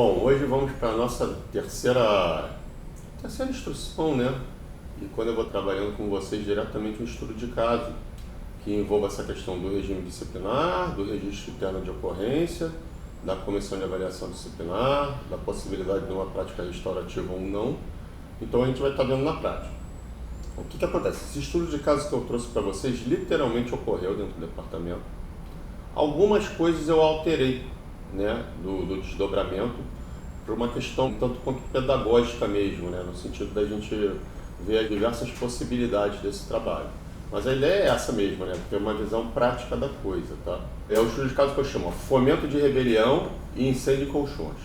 Bom, hoje vamos para a nossa terceira instrução, né? E quando eu vou trabalhando com vocês diretamente um estudo de caso, que envolva essa questão do regime disciplinar, do registro interno de ocorrência, da comissão de avaliação disciplinar, da possibilidade de uma prática restaurativa ou não. Então a gente vai estar vendo na prática. O que acontece? Esse estudo de caso que eu trouxe para vocês literalmente ocorreu dentro do departamento. Algumas coisas eu alterei, né, do desdobramento para uma questão tanto quanto pedagógica mesmo, né, no sentido da gente ver as diversas possibilidades desse trabalho. Mas a ideia é essa mesmo, né, ter uma visão prática da coisa, tá? É o estudo de caso que eu chamo fomento de rebelião e incêndio em colchões.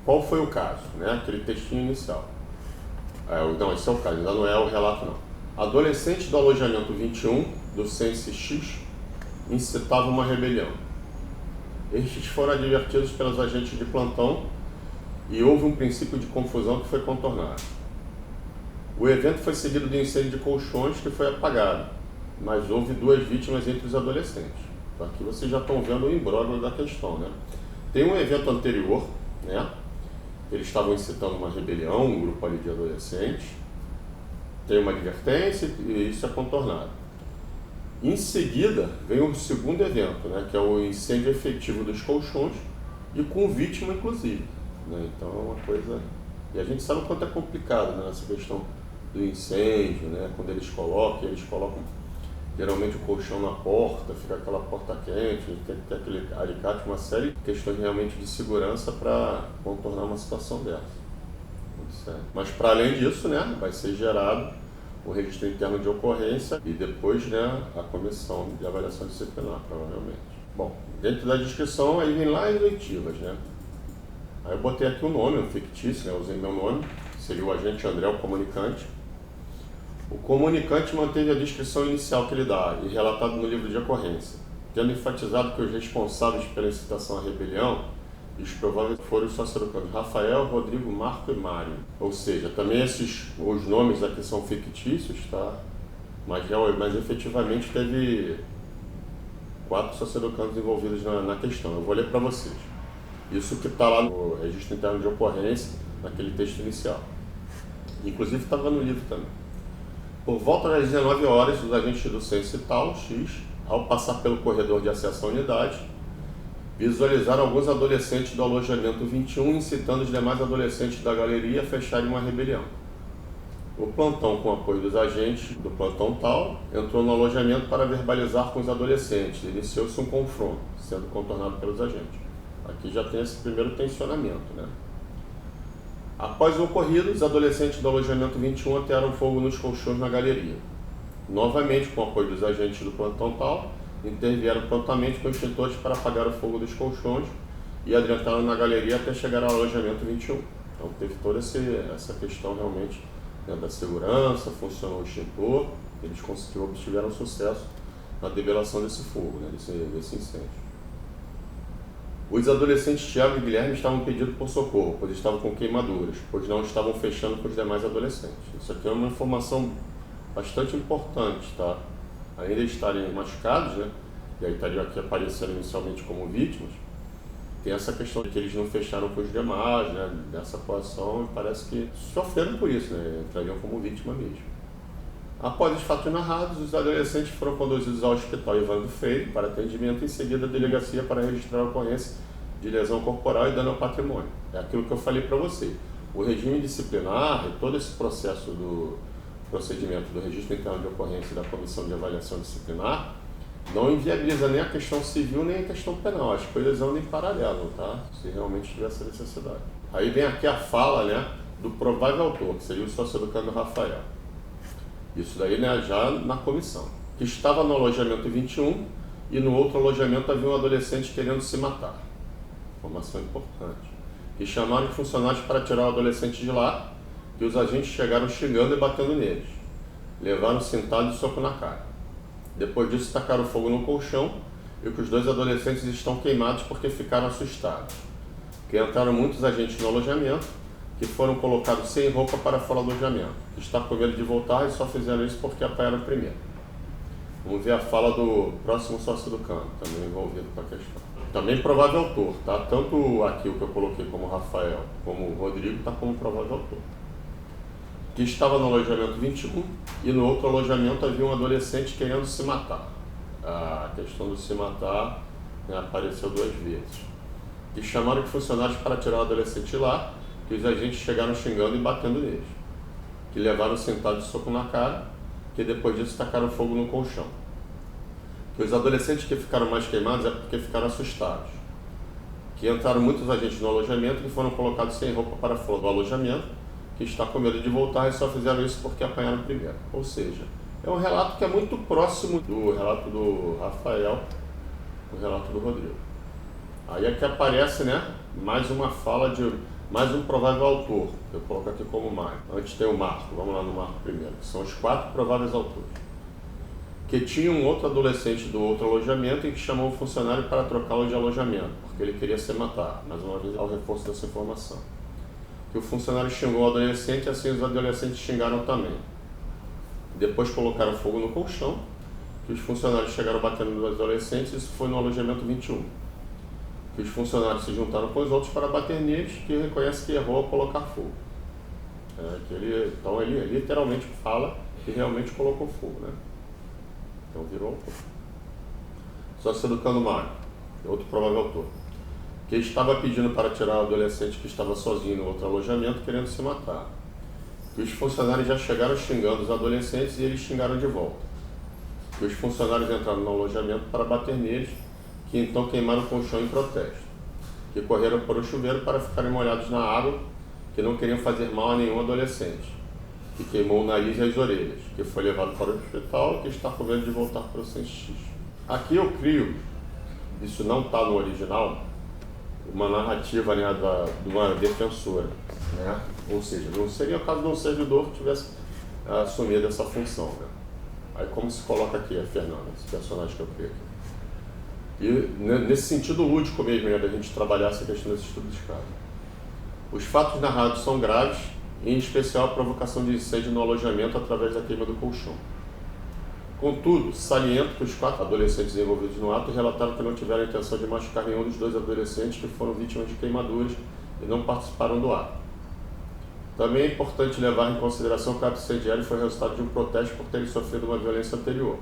Qual foi o caso, né? Aquele textinho inicial. Não, esse é o caso, ainda não é o relato não. Adolescente do alojamento 21 do Sense X incitava uma rebelião. Estes foram advertidos pelos agentes de plantão e houve um princípio de confusão que foi contornado. O evento foi seguido de incêndio de colchões que foi apagado, mas houve 2 vítimas entre os adolescentes. Então aqui vocês já estão vendo o imbróglio da questão, né? Tem um evento anterior, né? Eles estavam incitando uma rebelião, um grupo ali de adolescentes. Tem uma advertência e isso é contornado. Em seguida, vem o segundo evento, né, que é o incêndio efetivo dos colchões e com vítima, inclusive. Né? Então, é uma coisa... E a gente sabe o quanto é complicado, né, essa questão do incêndio, né, quando eles colocam geralmente o colchão na porta, fica aquela porta quente, tem que ter aquele alicate, uma série de questões realmente de segurança para contornar uma situação dessa. Muito sério. Mas, para além disso, né, vai ser gerado o registro interno de ocorrência e depois, né, a comissão de avaliação disciplinar, provavelmente. Bom, dentro da descrição, aí vem lá as oitivas, né? Aí eu botei aqui o nome, um fictício, né, usei meu nome, seria o agente André, o comunicante. O comunicante manteve a descrição inicial que ele dá e relatado no livro de ocorrência, tendo enfatizado que os responsáveis pela incitação à rebelião e os prováveis foram os sacerdotes Rafael, Rodrigo, Marco e Mário. Ou seja, também os nomes aqui são fictícios, tá? Mas efetivamente teve 4 sacerdotes envolvidos na questão. Eu vou ler para vocês. Isso que está lá no registro interno de ocorrência, naquele texto inicial. Inclusive estava no livro também. Por volta das 19 horas, os agentes do Sense Tal X, ao passar pelo corredor de acesso à unidade, visualizaram alguns adolescentes do alojamento 21 incitando os demais adolescentes da galeria a fecharem uma rebelião. O plantão, com apoio dos agentes do plantão tal, entrou no alojamento para verbalizar com os adolescentes. Iniciou-se um confronto, sendo contornado pelos agentes. Aqui já tem esse primeiro tensionamento, né? Após o ocorrido, os adolescentes do alojamento 21 atearam fogo nos colchões na galeria. Novamente, com o apoio dos agentes do plantão tal, intervieram prontamente com extintores para apagar o fogo dos colchões e adentraram na galeria até chegar ao alojamento 21. Então teve toda essa questão realmente, né, da segurança, funcionou o extintor, eles obtiveram sucesso na debelação desse fogo, né, desse incêndio. Os adolescentes Tiago e Guilherme estavam pedindo por socorro, pois estavam com queimaduras, pois não estavam fechando com os demais adolescentes. Isso aqui é uma informação bastante importante, tá? Além de estarem machucados, né, e aí estariam aqui aparecendo inicialmente como vítimas, tem essa questão de que eles não fecharam com os demais, né, dessa coação, e parece que sofreram por isso, né, entrariam como vítima mesmo. Após os fatos narrados, os adolescentes foram conduzidos ao Hospital Evandro Freire para atendimento e em seguida à delegacia para registrar a ocorrência de lesão corporal e dano ao patrimônio. É aquilo que eu falei para você. O regime disciplinar e todo esse processo do procedimento do registro interno de ocorrência e da comissão de avaliação disciplinar não inviabiliza nem a questão civil nem a questão penal. As coisas andam em paralelo, tá? Se realmente tiver essa necessidade. Aí vem aqui a fala, né, do provável autor, que seria o sacerdote Rafael. Isso daí, né, já na comissão. Que estava no alojamento 21 e no outro alojamento havia um adolescente querendo se matar. Informação importante. Que chamaram os funcionários para tirar o adolescente de lá, que os agentes chegaram xingando e batendo neles. Levaram cintada e soco na cara. Depois disso, tacaram fogo no colchão e que os 2 adolescentes estão queimados porque ficaram assustados. Que entraram muitos agentes no alojamento, que foram colocados sem roupa para fora do alojamento, que está com medo de voltar e só fizeram isso porque apanharam primeiro. Vamos ver a fala do próximo sócio do campo, também envolvido com a questão. Também provável autor, tá? Tanto aqui o que eu coloquei como Rafael, como o Rodrigo, tá como provável autor. Que estava no alojamento 21 e no outro alojamento havia um adolescente querendo se matar. A questão do se matar, né, apareceu 2 vezes. E chamaram de funcionários para tirar o adolescente lá, que os agentes chegaram xingando e batendo neles. Que levaram sentado de soco na cara, que depois disso tacaram fogo no colchão. Que os adolescentes que ficaram mais queimados é porque ficaram assustados. Que entraram muitos agentes no alojamento e foram colocados sem roupa para fora do alojamento, que está com medo de voltar e só fizeram isso porque apanharam primeiro. Ou seja, é um relato que é muito próximo do relato do Rafael, do relato do Rodrigo. Aí é que aparece, né, mais uma fala de mais um provável autor, que eu coloco aqui como Marco. Antes tem o Marco, vamos lá no Marco primeiro, que são os 4 prováveis autores. Que tinha um outro adolescente do outro alojamento e que chamou o funcionário para trocá-lo de alojamento, porque ele queria se matar, mais uma vez ao reforço dessa informação. Que o funcionário xingou o adolescente e assim os adolescentes xingaram também. Depois colocaram fogo no colchão, que os funcionários chegaram batendo nos adolescentes, isso foi no alojamento 21. Que os funcionários se juntaram com os outros para bater neles, que reconhece que errou ao colocar fogo. Então ele literalmente fala que realmente colocou fogo, né? Então virou autor. Só se educando Mário, outro provável autor, que estava pedindo para tirar o adolescente que estava sozinho no outro alojamento querendo se matar. Que os funcionários já chegaram xingando os adolescentes e eles xingaram de volta. Que os funcionários entraram no alojamento para bater neles, que então queimaram o colchão em protesto. Que correram para o chuveiro para ficarem molhados na água, que não queriam fazer mal a nenhum adolescente. Que queimou o nariz e as orelhas, que foi levado para o hospital e que está com medo de voltar para o CX. Aqui eu crio, isso não está no original, uma narrativa, né, de uma defensora, né? Ou seja, não seria o caso de um servidor que tivesse assumido essa função, né? Aí como se coloca aqui a Fernanda, esse personagem que eu criei aqui. E nesse sentido lúdico mesmo, né, da gente trabalhar essa questão desse estudo de caso. Os fatos narrados são graves, em especial a provocação de incêndio no alojamento através da queima do colchão. Contudo, saliento que os 4 adolescentes envolvidos no ato relataram que não tiveram a intenção de machucar nenhum dos 2 adolescentes que foram vítimas de queimaduras e não participaram do ato. Também é importante levar em consideração que o ato incendiário foi resultado de um protesto por terem sofrido uma violência anterior.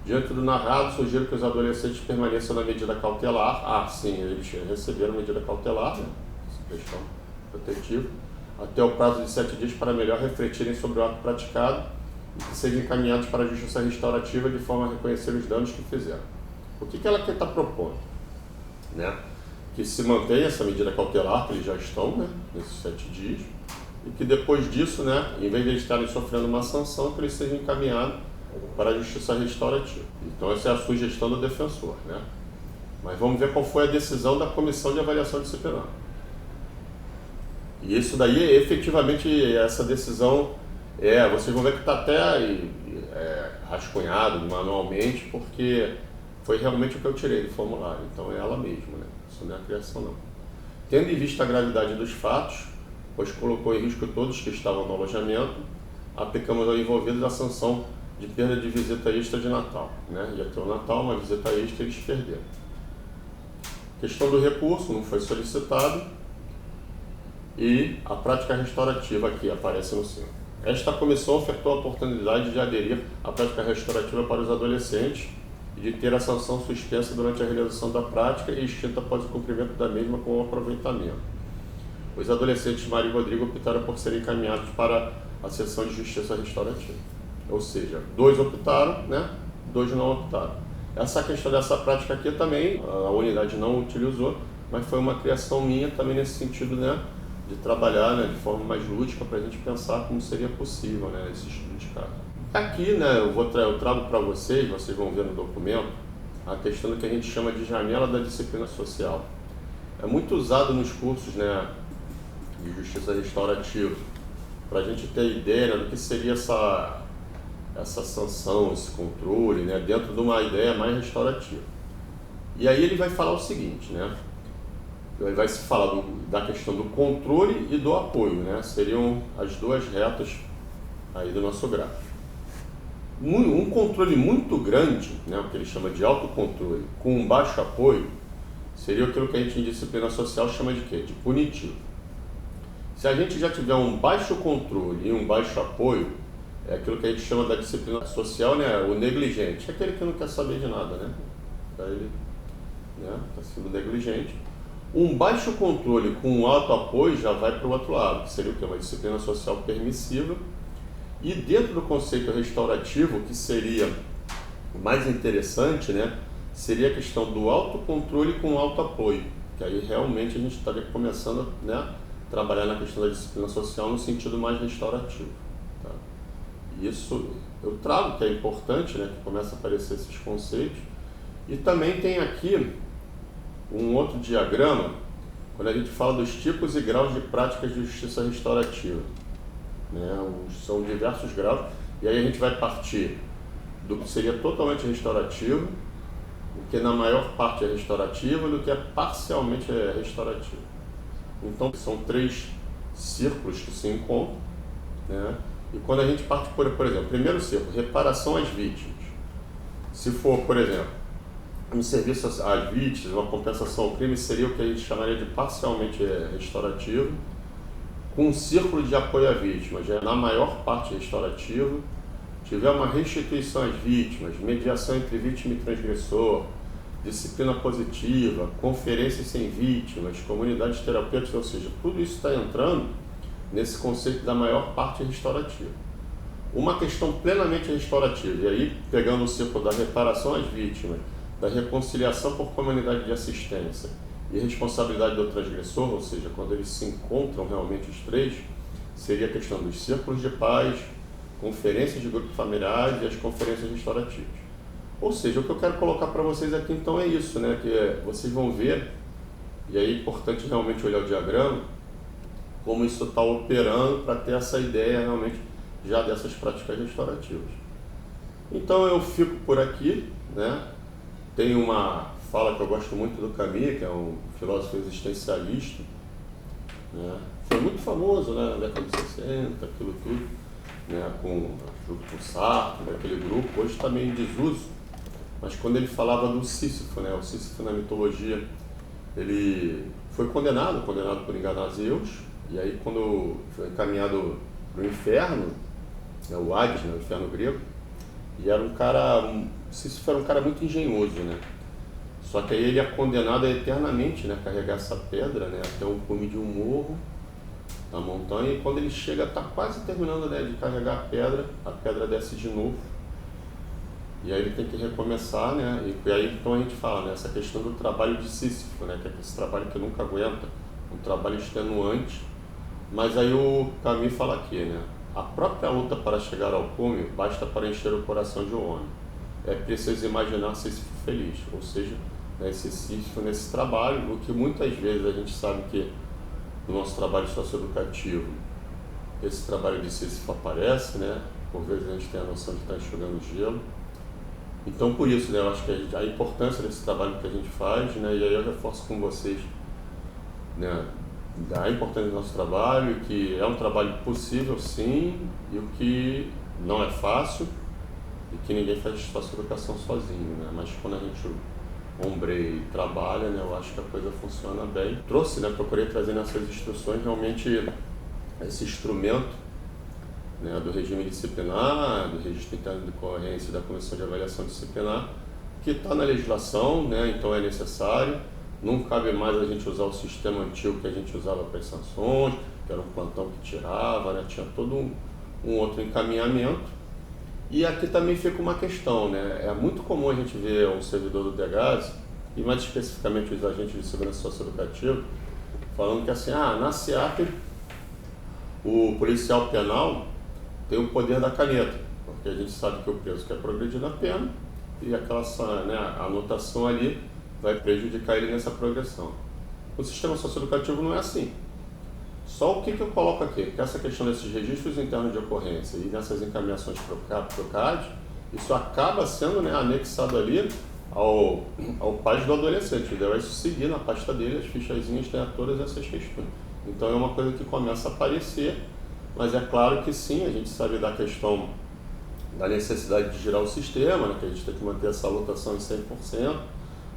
Diante do narrado, sugiro que os adolescentes permaneçam na medida cautelar. Sim, eles receberam medida cautelar, né? Essa questão protetiva, até o prazo de 7 dias para melhor refletirem sobre o ato praticado e que sejam encaminhados para a justiça restaurativa de forma a reconhecer os danos que fizeram. O que ela quer estar propondo? Né? Que se mantenha essa medida cautelar, que eles já estão, né, nesses 7 dias, e que depois disso, né, em vez de eles estarem sofrendo uma sanção, que eles sejam encaminhados para a justiça restaurativa. Então essa é a sugestão do defensor, né? Mas vamos ver qual foi a decisão da comissão de avaliação disciplinar. E isso daí, efetivamente, essa decisão, vocês vão ver que está até rascunhado manualmente, porque foi realmente o que eu tirei do formulário. Então é ela mesma, né? Isso não é a criação, não. Tendo em vista a gravidade dos fatos, pois colocou em risco todos que estavam no alojamento, aplicamos ao envolvido a sanção de perda de visita extra de Natal, né? Ia ter o Natal, uma visita extra, eles perderam. Questão do recurso, não foi solicitado. E a prática restaurativa aqui aparece no centro. Esta comissão ofertou a oportunidade de aderir à prática restaurativa para os adolescentes e de ter a sanção suspensa durante a realização da prática e extinta após o cumprimento da mesma com o aproveitamento. Os adolescentes Mário e Rodrigo optaram por serem encaminhados para a seção de justiça restaurativa. Ou seja, 2 optaram, né? 2 não optaram. Essa questão dessa prática aqui também a unidade não utilizou, mas foi uma criação minha também nesse sentido, né? De trabalhar, né, de forma mais lúdica para a gente pensar como seria possível, né, esse estudo de caso. Aqui, né, eu trago para vocês vão ver no documento, a questão do que a gente chama de janela da disciplina social. É muito usado nos cursos, né, de justiça restaurativa, para a gente ter ideia, né, do que seria essa sanção, esse controle, né, dentro de uma ideia mais restaurativa. E aí ele vai falar o seguinte, né, vai se falar da questão do controle e do apoio, né? Seriam as 2 retas aí do nosso gráfico. Um controle muito grande, né, o que ele chama de autocontrole, com um baixo apoio, seria aquilo que a gente em disciplina social chama de quê? De punitivo. Se a gente já tiver um baixo controle e um baixo apoio, é aquilo que a gente chama da disciplina social, né? O negligente, é aquele que não quer saber de nada, né? Ele, né? Está sendo negligente. Um baixo controle com um alto apoio já vai para o outro lado, que seria o quê? Uma disciplina social permissiva. E dentro do conceito restaurativo, que seria mais interessante, né? Seria a questão do autocontrole com alto apoio, que aí realmente a gente estaria começando, né, trabalhar na questão da disciplina social no sentido mais restaurativo. Tá? Isso eu trago, que é importante, né, que começa a aparecer esses conceitos. E também tem aqui um outro diagrama, quando a gente fala dos tipos e graus de práticas de justiça restaurativa. Né? São diversos graus, e aí a gente vai partir do que seria totalmente restaurativo, o que na maior parte é restaurativo, e do que é parcialmente restaurativo. Então são 3 círculos que se encontram, né? E quando a gente parte por exemplo, primeiro círculo, reparação às vítimas. Se for, por exemplo, um serviço às vítimas, uma compensação ao crime, seria o que a gente chamaria de parcialmente restaurativo, com um círculo de apoio à vítima, já é na maior parte restaurativo. Tiver uma restituição às vítimas, mediação entre vítima e transgressor, disciplina positiva, conferências sem vítimas, comunidades terapêuticas, ou seja, tudo isso está entrando nesse conceito da maior parte restaurativa. Uma questão plenamente restaurativa, e aí pegando o círculo da reparação às vítimas, da reconciliação por comunidade de assistência e responsabilidade do transgressor, ou seja, quando eles se encontram realmente os 3, seria a questão dos círculos de paz, conferências de grupos familiares e as conferências restaurativas. Ou seja, o que eu quero colocar para vocês aqui então é isso, né? Que vocês vão ver, e aí é importante realmente olhar o diagrama, como isso está operando para ter essa ideia realmente já dessas práticas restaurativas. Então eu fico por aqui, né? Tem uma fala que eu gosto muito do Camus, que é um filósofo existencialista, né? Foi muito famoso, né, na década de 60, aquilo tudo, né, junto com Sartre, aquele grupo, hoje está meio em desuso, mas quando ele falava do Sísifo, né, o Sísifo na mitologia, ele foi condenado por enganar Zeus, e aí quando foi encaminhado para o inferno, né, o Hades, né, o inferno grego, e era Sísifo era um cara muito engenhoso, né, só que aí ele é condenado a eternamente, né, carregar essa pedra, né, até o cume de um morro, na montanha, e quando ele chega, está quase terminando, né, de carregar a pedra desce de novo, e aí ele tem que recomeçar, né, e aí então a gente fala, né, essa questão do trabalho de Sísifo, né, que é esse trabalho que nunca aguenta, um trabalho extenuante, mas aí o Camus fala aqui, né, a própria luta para chegar ao cume basta para encher o coração de um homem, é preciso imaginar Sísifo feliz, ou seja, né, esse Sísifo nesse trabalho, o que muitas vezes a gente sabe que no nosso trabalho socioeducativo, esse trabalho de Sísifo aparece, né? Por vezes a gente tem a noção de estar enxugando gelo. Então, por isso, né, eu acho que a importância desse trabalho que a gente faz, né, e aí eu reforço com vocês, né, a importância do nosso trabalho, que é um trabalho possível, sim, e o que não é fácil, e que ninguém faz socioeducação sozinho, né? Mas quando a gente ombreia e trabalha, né, eu acho que a coisa funciona bem. Procurei trazer nessas instruções realmente esse instrumento, né, do regime disciplinar, do registro interno de ocorrência e da comissão de avaliação disciplinar, que está na legislação, né, então é necessário. Não cabe mais a gente usar o sistema antigo que a gente usava para as sanções, que era um plantão que tirava, né, tinha todo um outro encaminhamento. E aqui também fica uma questão, né? É muito comum a gente ver um servidor do DEGASE, e mais especificamente os agentes de segurança socioeducativa, falando que assim, na SEAP, o policial penal tem o poder da caneta, porque a gente sabe que o preso quer progredir na pena, e aquela, né, a anotação ali vai prejudicar ele nessa progressão. O sistema socioeducativo não é assim. Só o que eu coloco aqui, que essa questão desses registros internos de ocorrência e nessas encaminhações para o CAD, isso acaba sendo, né, anexado ali ao pai do adolescente, ele vai seguir na pasta dele, as fichazinhas têm todas essas questões. Então é uma coisa que começa a aparecer, mas é claro que sim, a gente sabe da questão da necessidade de girar o sistema, né, que a gente tem que manter essa lotação em 100%,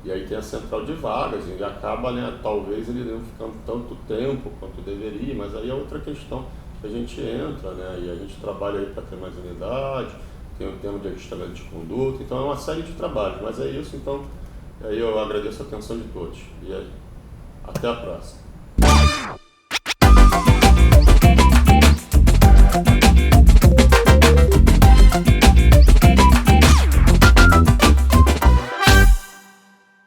E aí tem a central de vagas, e acaba, né, talvez ele não ficando tanto tempo quanto deveria, mas aí é outra questão que a gente entra, né, e a gente trabalha aí para ter mais unidade, tem o tema de ajustamento de conduta, então é uma série de trabalhos, mas é isso, então aí eu agradeço a atenção de todos, e aí, até a próxima.